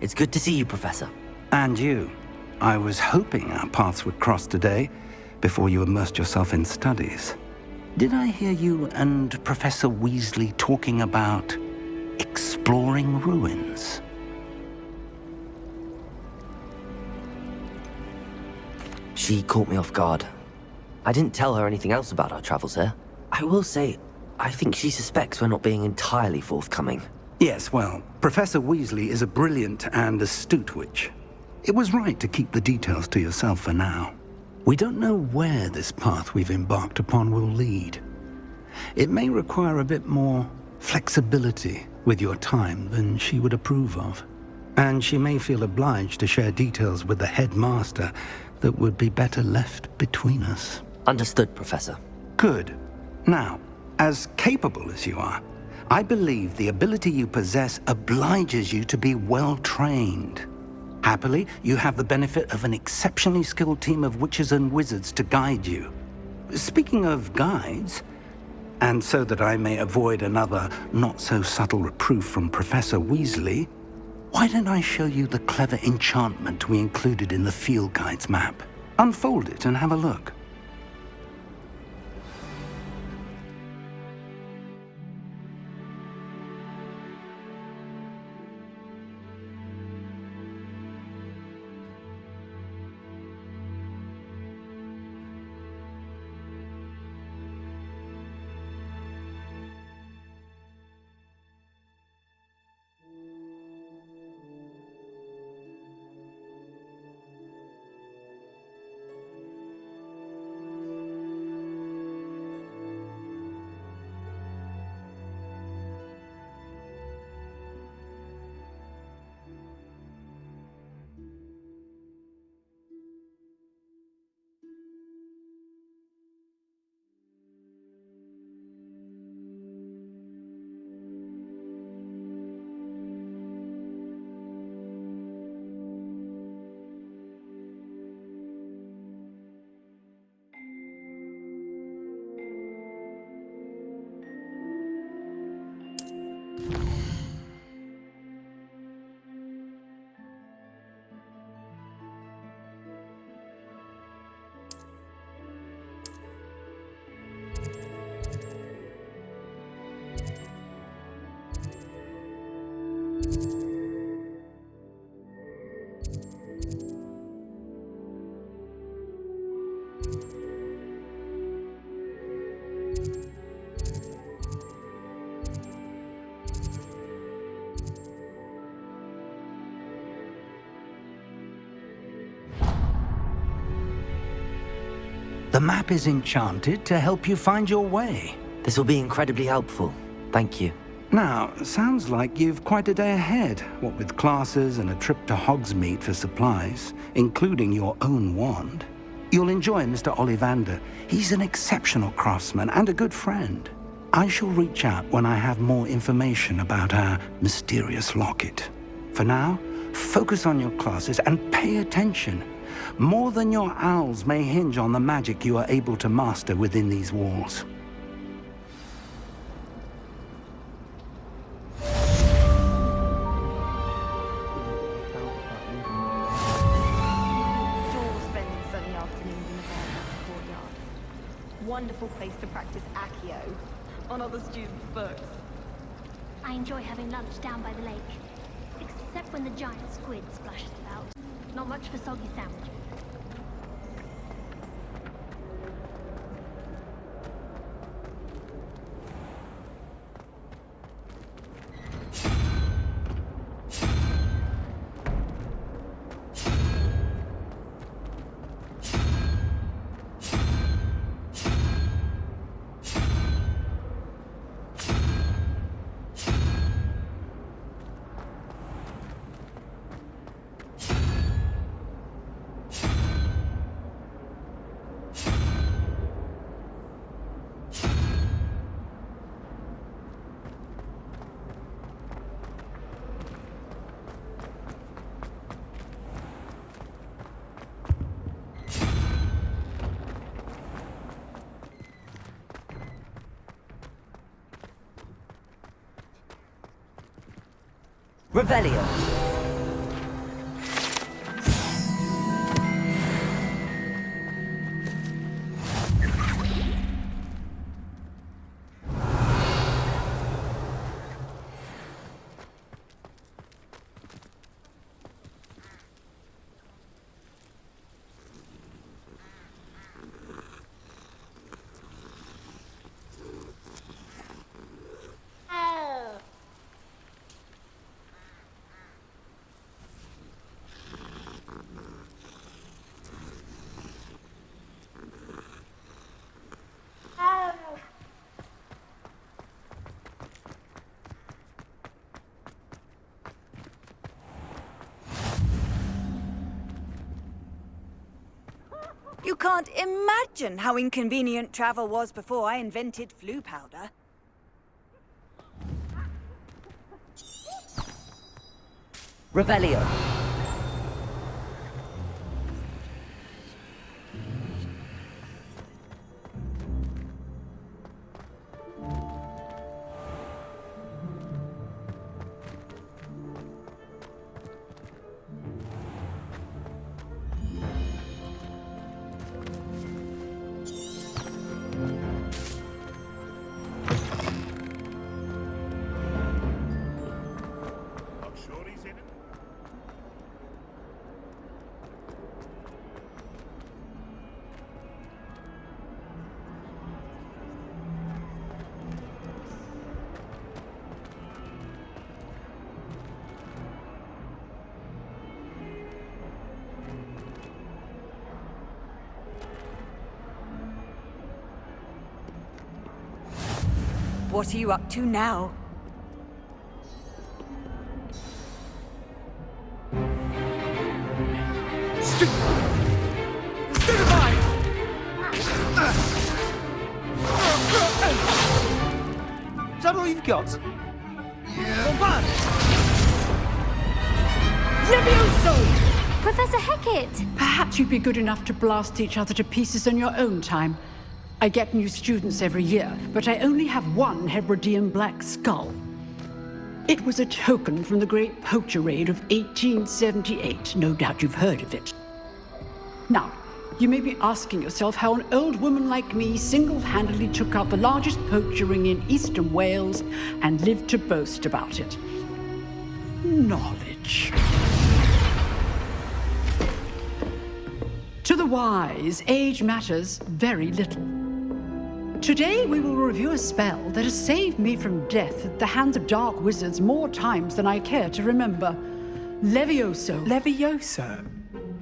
It's good to see you, Professor. And you. I was hoping our paths would cross today, before you immersed yourself in studies. Did I hear you and Professor Weasley talking about exploring ruins? She caught me off guard. I didn't tell her anything else about our travels here. I will say, I think she suspects we're not being entirely forthcoming. Yes, well, Professor Weasley is a brilliant and astute witch. It was right to keep the details to yourself for now. We don't know where this path we've embarked upon will lead. It may require a bit more flexibility with your time than she would approve of. And she may feel obliged to share details with the headmaster that would be better left between us. Understood, Professor. Good. Now, as capable as you are, I believe the ability you possess obliges you to be well trained. Happily, you have the benefit of an exceptionally skilled team of witches and wizards to guide you. Speaking of guides, and so that I may avoid another not-so-subtle reproof from Professor Weasley, why don't I show you the clever enchantment we included in the field guide's map? Unfold it and have a look. The map is enchanted to help you find your way. This will be incredibly helpful. Thank you. Now, sounds like you've quite a day ahead, what with classes and a trip to Hogsmeade for supplies, including your own wand. You'll enjoy Mr. Ollivander. He's an exceptional craftsman and a good friend. I shall reach out when I have more information about our mysterious locket. For now, focus on your classes and pay attention. More than your owls may hinge on the magic you are able to master within these walls. Wonderful place to practice Accio on other students' books. I enjoy having lunch down by the lake, except when the giant squid splashes about. Not much for soggy sandwiches. Revelio. You can't imagine how inconvenient travel was before I invented flu powder. Revelio. What are you up to now? Is that all you've got? Professor Hecat! Perhaps you'd be good enough to blast each other to pieces on your own time. I get new students every year, but I only have one Hebridean black skull. It was a token from the Great Poacher Raid of 1878. No doubt you've heard of it. Now, you may be asking yourself how an old woman like me single-handedly took out the largest poacher ring in eastern Wales and lived to boast about it. Knowledge. To the wise, age matters very little. Today we will review a spell that has saved me from death at the hands of dark wizards more times than I care to remember. Levioso. Levioso?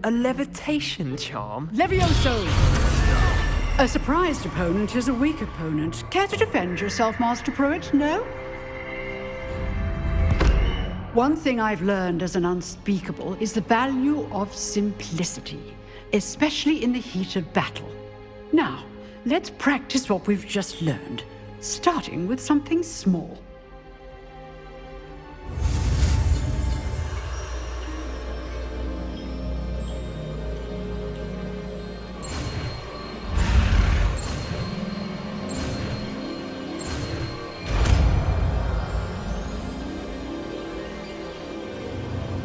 A levitation charm? Levioso! A surprised opponent is a weak opponent. Care to defend yourself, Master Pruitt? No? One thing I've learned as an unspeakable is the value of simplicity, especially in the heat of battle. Now, let's practice what we've just learned, starting with something small.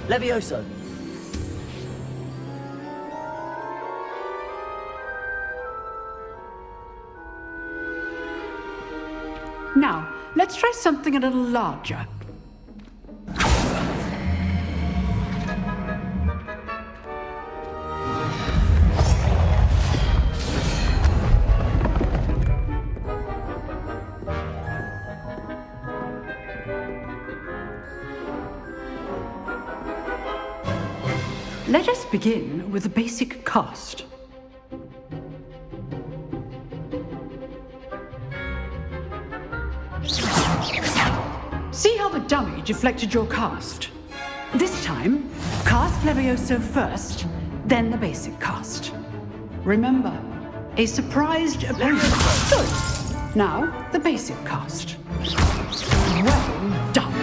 Levioso. Now, let's try something a little larger. Let us begin with the basic cast. See how the dummy deflected your cast? This time, cast Levioso first, then the basic cast. Remember, a surprised opponent. Good. Now, the basic cast. Well done.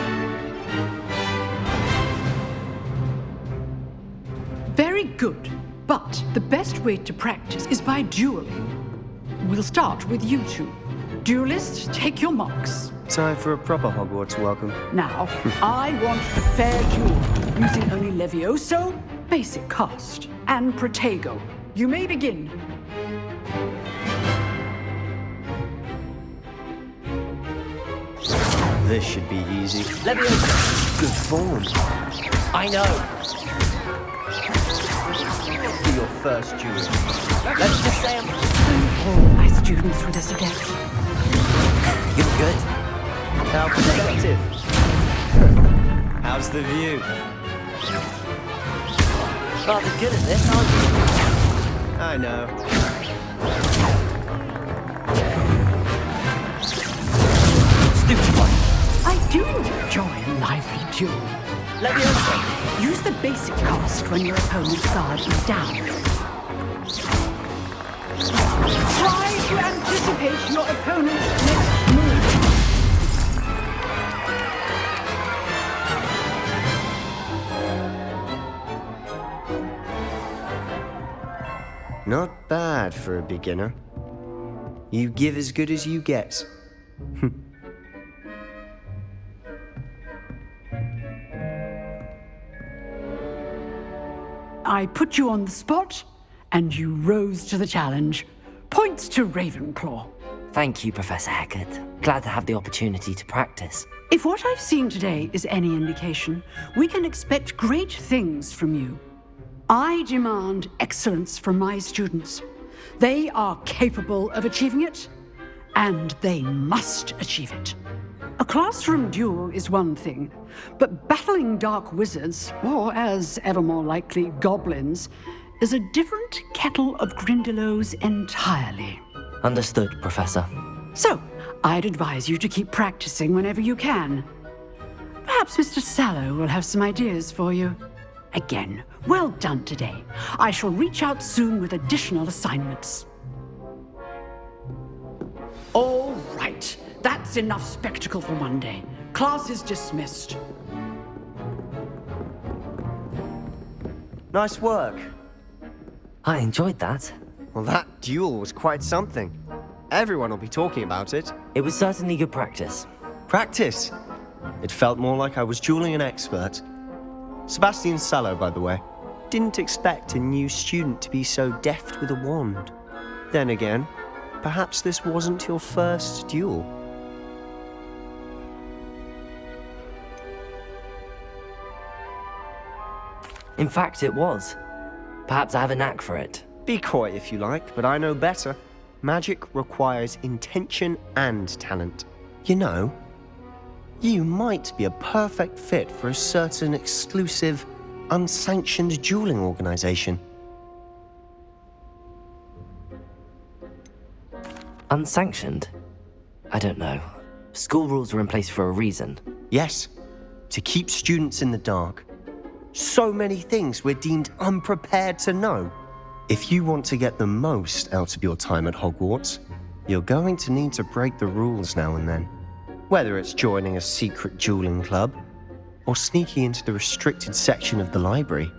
Very good, but the best way to practice is by dueling. We'll start with you two. Duelists, take your marks. Time for a proper Hogwarts welcome. Now, I want a fair duel, using only Levioso, basic cast, and Protego. You may begin. This should be easy. Levioso. Good form. I know. For your first duel. Let's just say I'm... All my students with us again. You're good. How perspective. How's the view? Rather good at this, aren't you? I know. Stupid one. I do enjoy a lively duel. Levioso. Use the basic cast when your opponent's guard is down. Try to anticipate your opponent's next move. Not bad for a beginner. You give as good as you get. I put you on the spot, and you rose to the challenge. Points to Ravenclaw. Thank you, Professor Hecat. Glad to have the opportunity to practice. If what I've seen today is any indication, we can expect great things from you. I demand excellence from my students. They are capable of achieving it, and they must achieve it. A classroom duel is one thing, but battling dark wizards, or as ever more likely, goblins, is a different kettle of Grindylows entirely. Understood, Professor. So, I'd advise you to keep practicing whenever you can. Perhaps Mr. Sallow will have some ideas for you. Again, well done today. I shall reach out soon with additional assignments. All right. That's enough spectacle for one day. Class is dismissed. Nice work. I enjoyed that. Well, that duel was quite something. Everyone will be talking about it. It was certainly good practice. Practice. It felt more like I was dueling an expert. Sebastian Sallow, by the way. Didn't expect a new student to be so deft with a wand. Then again, perhaps this wasn't your first duel. In fact, it was. Perhaps I have a knack for it. Be coy if you like, but I know better. Magic requires intention and talent. You know, you might be a perfect fit for a certain exclusive, unsanctioned dueling organization. Unsanctioned? I don't know. School rules are in place for a reason. Yes, to keep students in the dark. So many things we're deemed unprepared to know. If you want to get the most out of your time at Hogwarts, you're going to need to break the rules now and then. Whether it's joining a secret dueling club or sneaking into the restricted section of the library,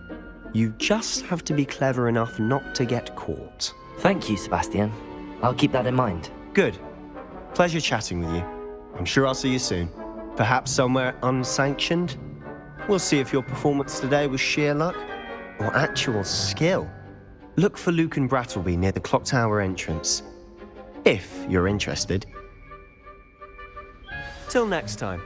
you just have to be clever enough not to get caught. Thank you, Sebastian. I'll keep that in mind. Good. Pleasure chatting with you. I'm sure I'll see you soon. Perhaps somewhere unsanctioned? We'll see if your performance today was sheer luck or actual skill. Look for Luke and Brattleby near the clock tower entrance, if you're interested. Till next time.